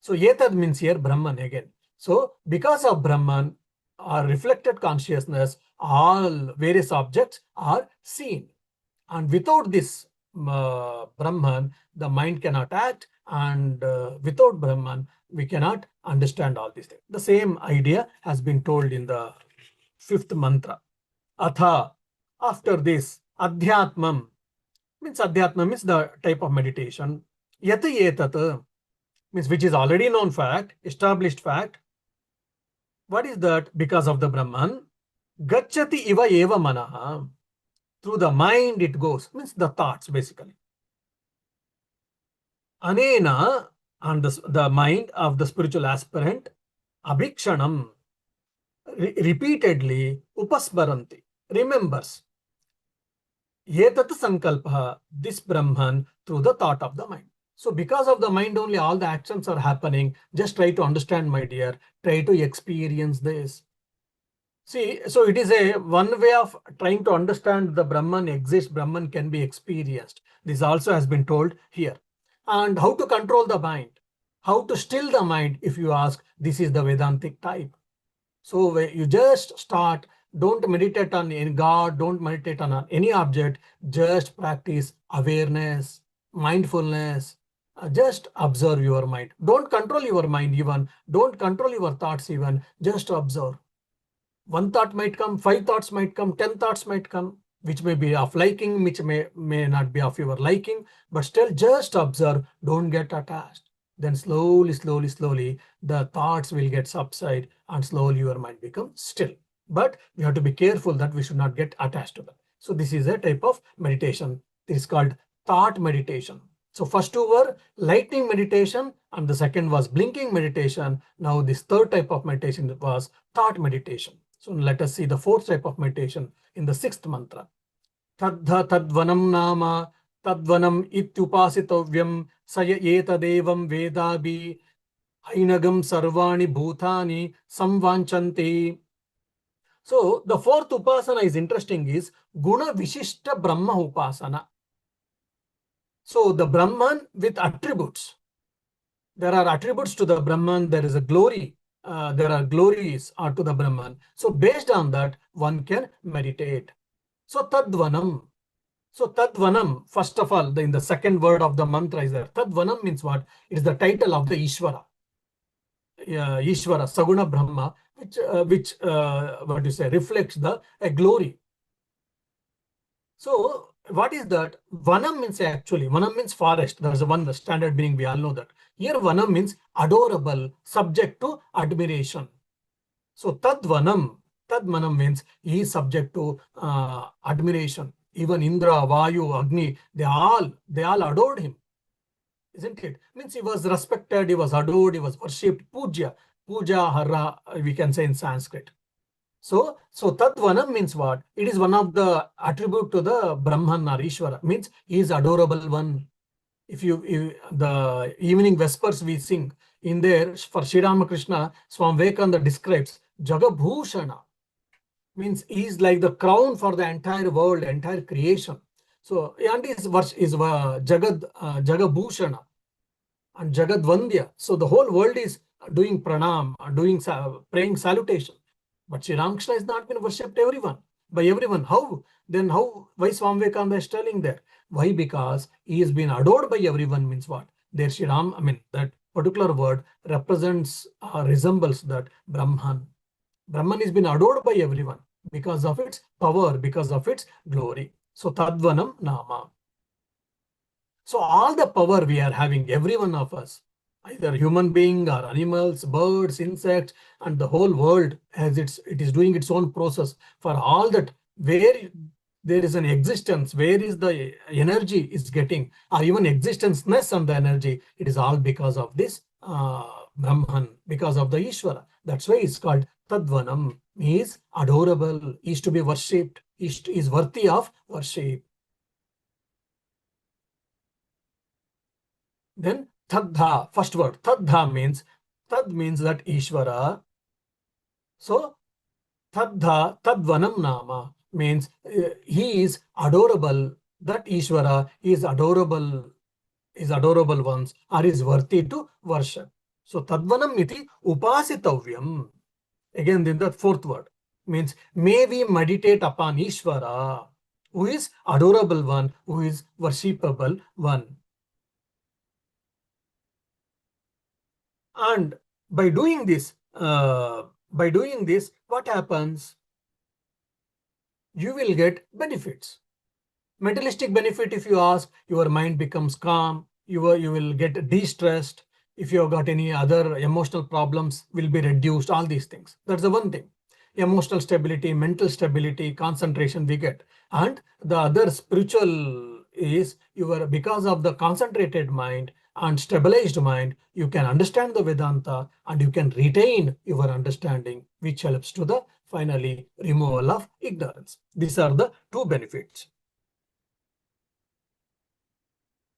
So etad means here Brahman again. So because of Brahman, our reflected consciousness, all various objects are seen. And without this Brahman, the mind cannot act, and without Brahman, we cannot understand all these things. The same idea has been told in the fifth mantra. Atha, after this, Adhyatmam, means Adhyatmam is the type of meditation. Yati etat, means which is already known fact, established fact. What is that? Because of the Brahman. Gacchati iva eva manaha. Through the mind it goes, means the thoughts basically. Anena, and the mind of the spiritual aspirant, abhikshanam, repeatedly, upasmaranti, remembers. Yetat sankalpa, this Brahman, through the thought of the mind. So because of the mind only, all the actions are happening. Just try to understand, my dear. Try to experience this. See, so it is a one way of trying to understand the Brahman exists, Brahman can be experienced. This also has been told here. And how to control the mind, how to still the mind, if you ask, this is the Vedantic type. So you just start, don't meditate on any God, don't meditate on any object, just practice awareness, mindfulness, just observe your mind. Don't control your mind even, don't control your thoughts even, just observe. One thought might come, 5 thoughts might come, 10 thoughts might come, which may be of liking, which may not be of your liking, but still just observe, don't get attached. Then slowly, the thoughts will get subside and slowly your mind becomes still. But we have to be careful that we should not get attached to them. So this is a type of meditation. This is called thought meditation. So first two were lightning meditation and the second was blinking meditation. Now this third type of meditation was thought meditation. So let us see the fourth type of meditation in the sixth mantra. Tadha tadvanam nama tadvanam ityupasitovyam saya etadevam vedabi ainagam sarvani bhutani samvanchanti. So the fourth upasana is interesting is Guna Vishishta Brahma Upasana. So the Brahman with attributes. There are attributes to the Brahman, there is a glory. There are glories to the Brahman. So based on that, one can meditate. So Tadvanam. So Tadvanam, first of all, in the second word of the mantra is there. Tadvanam means what? It is the title of the Ishvara. Ishvara, Saguna Brahma, which what you say, reflects the glory. So what is that? Vanam means actually, Vanam means forest. There's a one, the standard meaning, we all know that. Here Vanam means adorable, subject to admiration. So Tadvanam means he is subject to admiration. Even Indra, Vayu, Agni, they all adored him. Isn't it? Means he was respected, he was adored, he was worshipped. Puja, Hara, we can say in Sanskrit. So Tadvanam means what? It is one of the attribute to the Brahman or Ishvara. Means he is adorable one. If the evening vespers we sing, in there for Sri Ramakrishna, Swami Vivekananda describes Jagabhushana. Means he is like the crown for the entire world, entire creation. So and his verse is Jagabhushana and Jagadvandya. So the whole world is doing pranam, doing praying salutation. But Sri Ramakrishna has not been worshipped by everyone. How? Then how? Why Swami Vivekananda is telling there? Why? Because he has been adored by everyone means what? There Sri Ram, that particular word represents, resembles that Brahman. Brahman has been adored by everyone because of its power, because of its glory. So Tadvanam Nama. So all the power we are having, every one of us, either human being or animals, birds, insects, and the whole world, as it is doing its own process for all that, where there is an existence, where is the energy is getting, or even existenceness and the energy, it is all because of this Brahman, because of the Ishvara. That's why it's called Tadvanam. He is adorable, he is to be worshipped, he is worthy of worship. Then Tadha, first word, Tadha means, Tad means that Ishvara. So Tadha, Tadvanam Nama means he is adorable, that Ishvara is adorable ones, or is worthy to worship. So Tadvanam iti upasitavyam. Again, then the fourth word means may we meditate upon Ishvara, who is adorable one, who is worshipable one. And by doing this, what happens? You will get benefits. Materialistic benefit, if you ask, your mind becomes calm, you will get de-stressed. If you have got any other emotional problems, will be reduced, all these things. That's the one thing. Emotional stability, mental stability, concentration we get. And the other spiritual is because of the concentrated mind and stabilized mind, you can understand the Vedanta and you can retain your understanding, which helps to the finally removal of ignorance. These are the two benefits.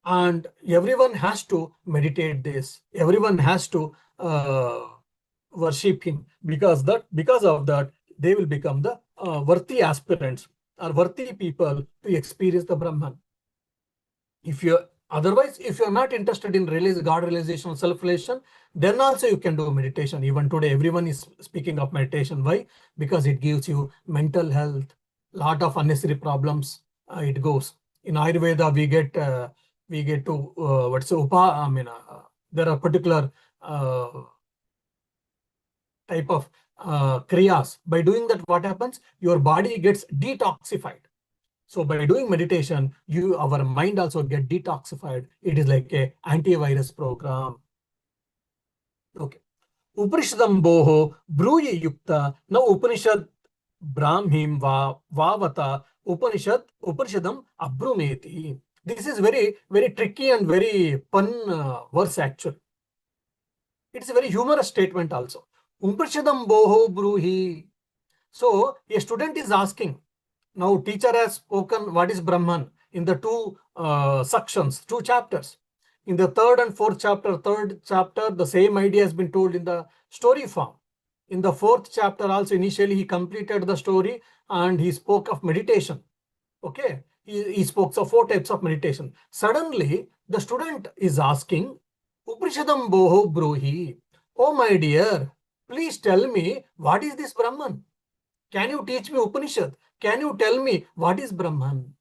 And everyone has to meditate this. Everyone has to worship him, because of that they will become the worthy aspirants or worthy people to experience the Brahman. If you're otherwise, if you're not interested in God realization, self-realization, then also you can do meditation. Even today, everyone is speaking of meditation. Why? Because it gives you mental health, lot of unnecessary problems. It goes in Ayurveda. We get to what's upa. There are particular type of kriyas. By doing that, what happens? Your body gets detoxified. So by doing meditation, our mind also get detoxified. It is like a antivirus program. Okay. Upanishadam boho bruje yukta. Now Upanishad brahmim vavata Upanishadam abrumeti. This is very, very tricky and very fun verse actually. It's a very humorous statement also. Upanishadam boho bruhi. So a student is asking, now teacher has spoken what is Brahman in the two sections, two chapters. In the third and fourth chapter, the same idea has been told in the story form. In the fourth chapter also, initially he completed the story and he spoke of meditation. Okay, he spoke of 4 types of meditation. Suddenly, the student is asking, Upanishadam boho bruhi. Oh my dear, please tell me what is this Brahman? Can you teach me Upanishad? Can you tell me what is Brahman?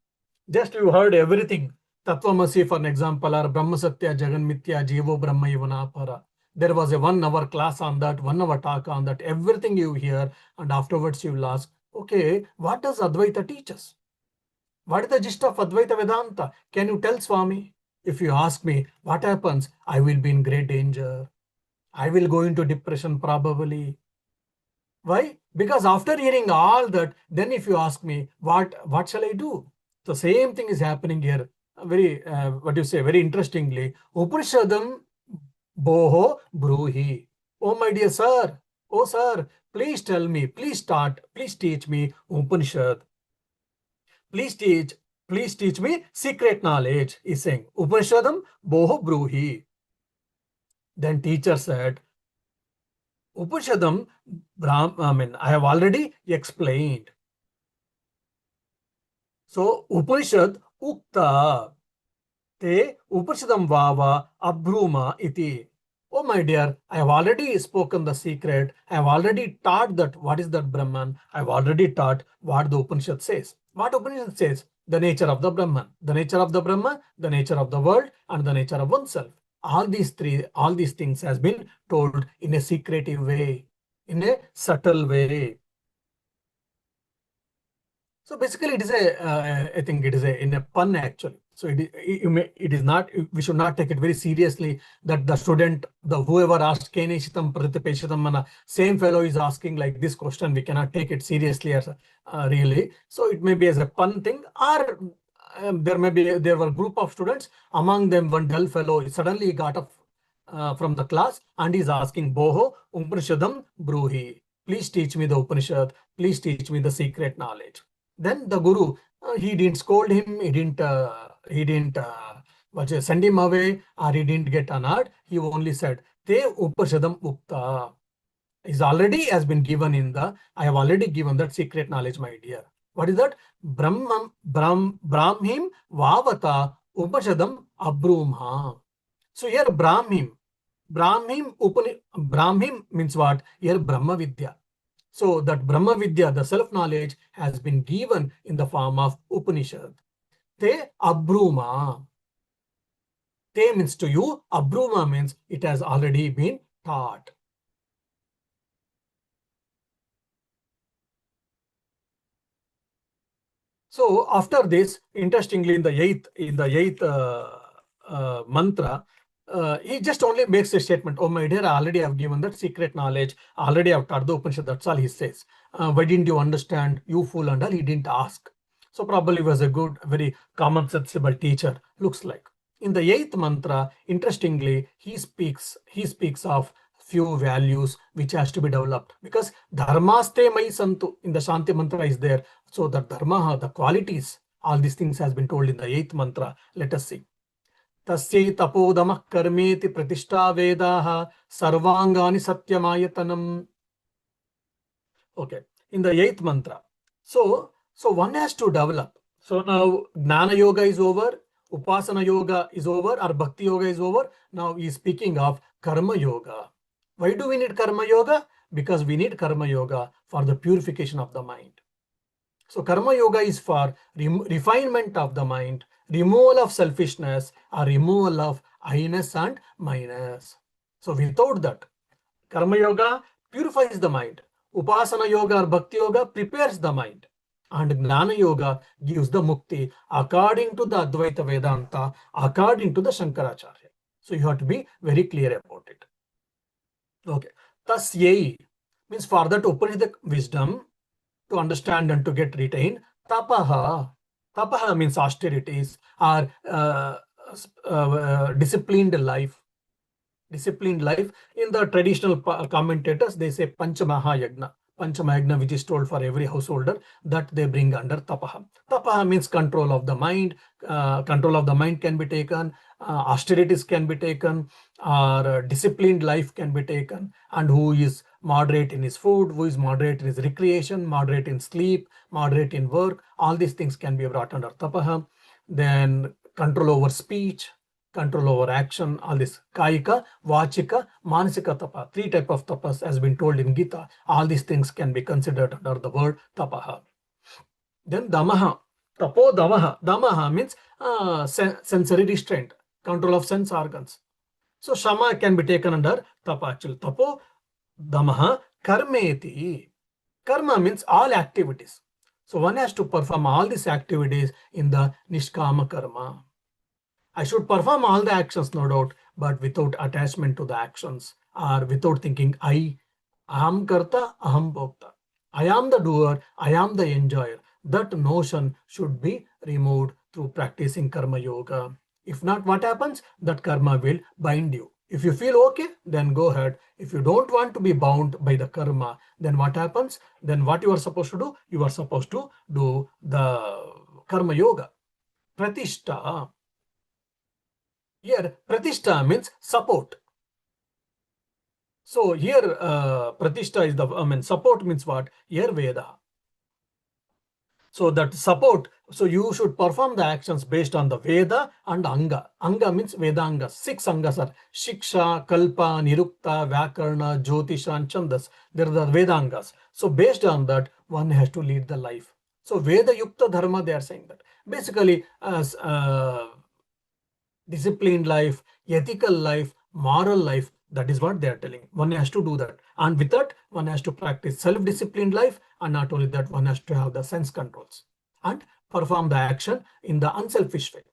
Just you heard everything. Tattvamasi, for an example, or Brahma Satya, Jagan Mithya, Jivo Brahma Ivanapara. There was a 1 hour class on that, 1 hour talk on that, everything you hear, and afterwards you will ask, okay, what does Advaita teach us? What is the gist of Advaita Vedanta? Can you tell Swami? If you ask me, what happens? I will be in great danger. I will go into depression probably. Why? Because after hearing all that, then if you ask me, what shall I do? The same thing is happening here. Very, very interestingly, Upanishadam boho bruhi. Oh, my dear sir. Oh, sir, please tell me, please teach me Upanishad. Please teach me secret knowledge, is saying. Upanishadam boho bruhi. Then teacher said, Upanishadam, I have already explained. So, Upanishad Ukta Te Upanishadam Vava Abhruma iti. Oh my dear, I have already spoken the secret. I have already taught that what is that Brahman. I have already taught what the Upanishad says. What Upanishad says? The nature of the Brahman. The nature of the Brahman, the nature of the world, and the nature of oneself. All these things has been told in a secretive way, in a subtle way. So basically, it is I think it is in a pun actually. So it is not, we should not take it very seriously that the student, whoever asked Keneshitam Pratipeshitam, same fellow is asking like this question. We cannot take it seriously as really. So it may be as a pun thing, or there were a group of students, among them one dull fellow suddenly got up from the class and is asking, Boho Upanishadam Bruhi. Please teach me the Upanishad. Please teach me the secret knowledge. Then the guru, he didn't scold him, he didn't send him away, or he didn't get annoyed. He only said, Te Upanishadam Ukta. Has been given in I have already given that secret knowledge, my dear. What is that? Brahmim Vavata Upanishadam Abrumha. So here Brahmim means what? Here Brahma Vidya. So that Brahma Vidya, the self-knowledge, has been given in the form of Upanishad. Te Abruma. Te means to you, Abruma means it has already been taught. So after this, interestingly, in the eighth mantra, he just only makes a statement. Oh my dear, I already have given that secret knowledge. Already have taught the Upanishad. That's all he says. Why didn't you understand? You fool and all. He didn't ask. So probably was a good, very common sensible teacher. Looks like. In the eighth mantra, interestingly, he speaks of few values which has to be developed, because dharmaste mai santu in the Shanti mantra is there. So the dharma, the qualities, all these things has been told in the eighth mantra. Let us see. Tasya tapodamah karmeti pratishta vedaha sarvangani satyamayatanam. Okay. in the 8th mantra. So one has to develop. So now Gnana Yoga is over, Upasana Yoga is over, or Bhakti Yoga is over. Now he is speaking of Karma Yoga. Why do we need Karma Yoga? Because we need Karma Yoga for the purification of the mind. So Karma Yoga is for refinement of the mind, removal of selfishness, or removal of I-ness and minus. So without that, Karma Yoga purifies the mind. Upasana Yoga or Bhakti Yoga prepares the mind. And Gnana Yoga gives the mukti according to the Advaita Vedanta, according to the Shankaracharya. So you have to be very clear about it. Okay. Tasyai means for that Upanishadic wisdom to understand and to get retained. Tapaha. Tapaha means austerities or disciplined life. Disciplined life. In the traditional commentators, they say Panchamahayagna. Panchamahayagna, which is told for every householder, that they bring under Tapaha. Tapaha means control of the mind. Control of the mind can be taken. Austerities can be taken. Or disciplined life can be taken. And who is moderate in his food, who is moderate in his recreation, moderate in sleep, moderate in work. All these things can be brought under Tapaha. Then control over speech, control over action, all this Kaika, Vachika, Manasika Tapa. 3 types of tapas has been told in Gita. All these things can be considered under the word Tapaha. Then Damaha. Tapo Damaha. Damaha means sensory restraint, control of sense organs. So Shama can be taken under Tapa actually. Tapo Damaha Karmeti. Karma means all activities. So one has to perform all these activities in the Nishkama Karma. I should perform all the actions, no doubt, but without attachment to the actions or without thinking aham karta, aham bhokta. I am the doer, I am the enjoyer. That notion should be removed through practicing karma yoga. If not, what happens? That karma will bind you. If you feel okay, then go ahead. If you don't want to be bound by the karma, then what happens? Then what you are supposed to do? You are supposed to do the karma yoga. Pratishta. Here, Pratishtha means support. So here, Pratishtha is the, support means what? Here, Veda. So that support, so you should perform the actions based on the Veda and Anga. Anga means Vedanga. 6 Angas are Shiksha, Kalpa, Nirukta, Vyakarna, Jyotisha, and Chandas. There are the Vedangas. So based on that, one has to lead the life. So Veda Yukta Dharma, they are saying that. Basically, as disciplined life, ethical life, moral life, that is what they are telling. One has to do that. And with that, one has to practice self-disciplined life. And not only that, one has to have the sense controls and perform the action in the unselfish way.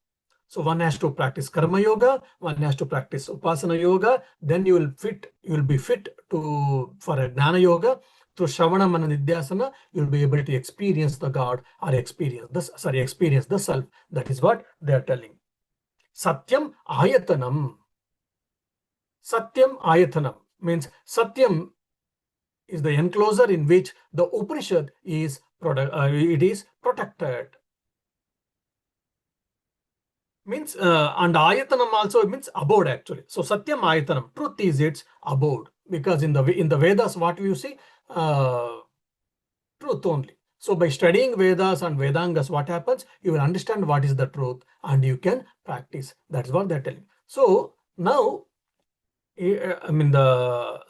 So one has to practice Karma Yoga, one has to practice Upasana Yoga, then you will be fit for a Gnana Yoga. Through Shravana Manana Nidhyasana, you'll be able to experience the God or experience the self. That is what they are telling. Satyam Ayatanam. Satyam Ayatanam means Satyam is the enclosure in which the Upanishad is protected. Means and Ayatanam also means abode actually. So Satyam Ayatanam, truth is its abode, because in the Vedas what you see, truth only. So by studying Vedas and Vedangas, what happens? You will understand what is the truth and you can practice. That's what they're telling. So now, the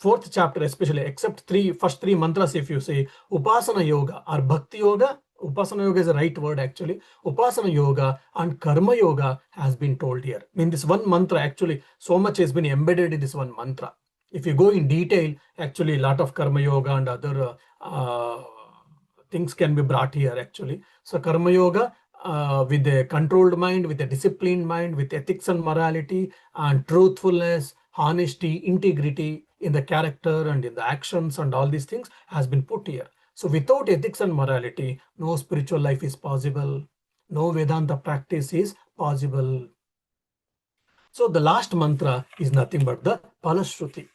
4th chapter especially, except first three mantras, if you say Upasana Yoga or Bhakti Yoga, Upasana Yoga is the right word actually. Upasana Yoga and Karma Yoga has been told here. In this one mantra, actually, so much has been embedded in this one mantra. If you go in detail, actually, a lot of Karma Yoga and other things can be brought here actually. So Karma Yoga with a controlled mind, with a disciplined mind, with ethics and morality and truthfulness, honesty, integrity in the character and in the actions and all these things has been put here. So without ethics and morality, no spiritual life is possible. No Vedanta practice is possible. So the last mantra is nothing but the Palashruti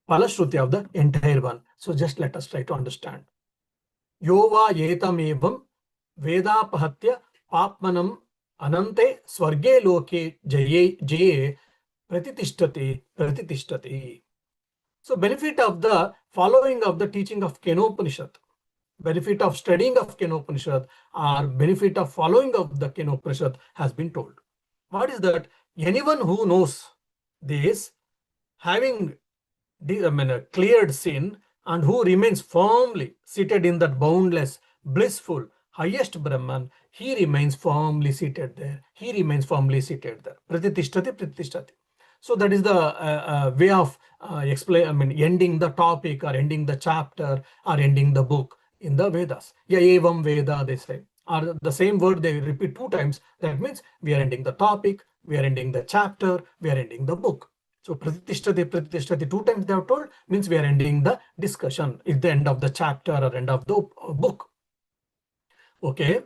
of the entire one. So just let us try to understand. Yova yetamevam vedapahatya papmanam anante swarge loke jaye pratitishtate. So benefit of the following of the teaching of Kenopanishad. benefit of studying of Kenopanishad or benefit of following of the Kenopanishad has been told. What is that? Anyone who knows this, having cleared sin, and who remains firmly seated in that boundless, blissful, highest Brahman, he remains firmly seated there. He remains firmly seated there. Pratitishthati, pratitishthati. So that is the way of ending the topic or ending the chapter or ending the book in the Vedas. Ya evam Veda, they say. Or the same word they repeat 2 times. That means we are ending the topic, we are ending the chapter, we are ending the book. So pratitishthati, pratitishthati 2 times they have told, means we are ending the discussion. It's the end of the chapter or end of the book. Okay.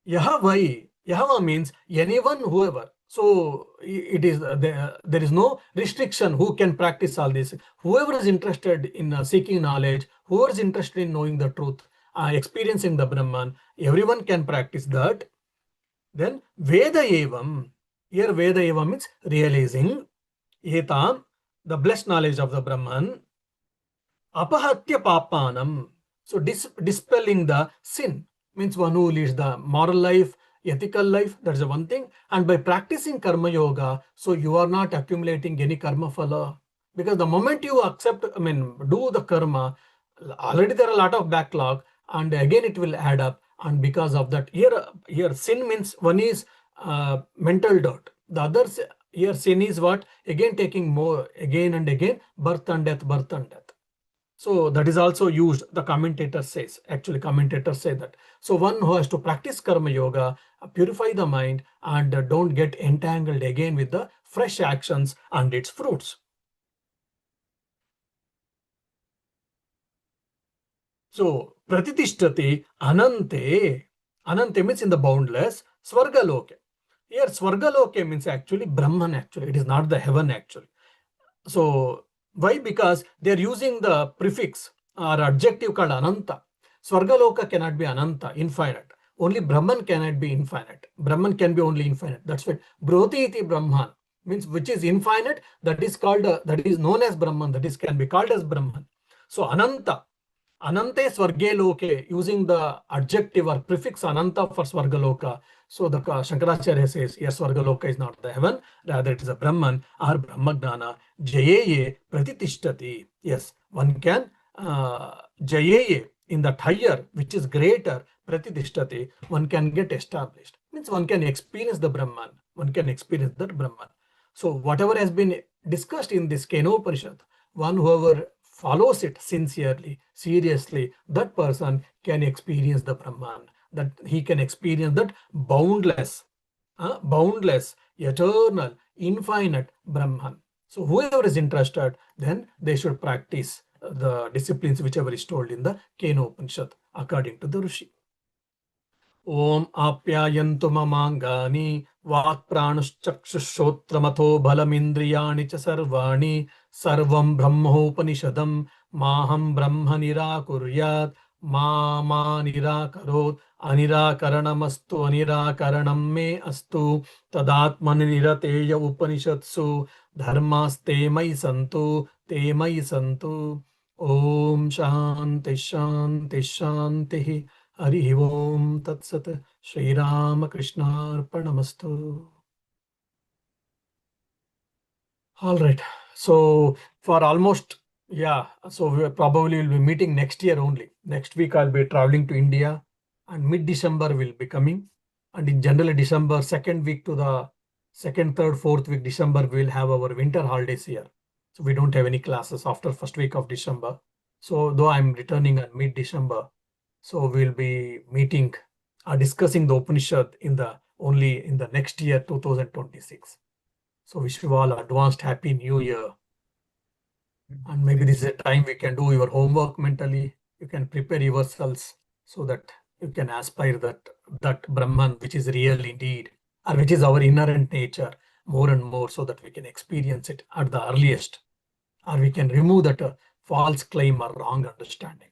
Yahavai. Yahava means anyone, whoever. So it is there is no restriction who can practice all this. Whoever is interested in seeking knowledge, whoever is interested in knowing the truth, experiencing the Brahman, everyone can practice that. Then Veda Evam. Here Veda Evam means realizing Etam, the blessed knowledge of the Brahman. Apahatya papanam. So dispelling the sin means one who leads the moral life, ethical life, that's the one thing. And by practicing karma yoga, so you are not accumulating any karma phala. Because the moment you accept, do the karma, already there are a lot of backlog, and again it will add up. And because of that, here sin means one is mental dirt. The other here sin is what? Again taking more, again and again, birth and death, birth and death. So that is also used, the commentator says, actually commentators say that. So one who has to practice karma yoga, purify the mind, and don't get entangled again with the fresh actions and its fruits. So pratitishthati anante. Anante means in the boundless. Swargaloke. Here Swargaloke means actually Brahman actually. It is not the heaven actually. So why? Because they are using the prefix or adjective called Ananta. Swargaloka cannot be Ananta, infinite. Only Brahman cannot be infinite. Brahman can be only infinite. That's why Broti iti Brahman means which is infinite, that is called, that is known as Brahman, that is can be called as Brahman. So Ananta. Anante Swargaloke, using the adjective or prefix Ananta for Swargaloka. So the Shankaracharya says, yes, Swargaloka is not the heaven, rather it is a Brahman or Brahmagnana. Jayeye Pratitishthati. Yes, one can Jayeye in that higher, which is greater, Pratitishthati, one can get established. Means one can experience the Brahman. One can experience that Brahman. So whatever has been discussed in this Kenopanishad, one whoever follows it sincerely, seriously, that person can experience the Brahman, that he can experience that boundless, eternal, infinite Brahman. So whoever is interested, then they should practice the disciplines whichever is told in the Kenopanishad according to the Rishi. Om apyayantu mamangani Vak pranuschakshushotramatho balamindriyani cha sarvani sarvam brahmopanishadam maham brahma nirakuryat ma nirakarot anirakaranamastu anirakaranam me astu tadatmani nirateya upanishatsu dharmaste mai santu te mai santu. Om shanti shanti shanti. Hari Om Tat Sat. Shri Ram Krishna Arpanamastu. All right. So for almost, so we probably will be meeting next year only. Next week I'll be traveling to India, and mid-December will be coming. And in generally December, second week to the second, third, fourth week December, we will have our winter holidays here. So we don't have any classes after first week of December. So though I'm returning on mid-December, so we'll be meeting, discussing the Upanishad only in the next year, 2026. So wish you all advanced happy new year. And maybe this is a time we can do your homework mentally. You can prepare yourselves so that you can aspire that Brahman, which is real indeed, or which is our inherent nature, more and more, so that we can experience it at the earliest, or we can remove that false claim or wrong understanding.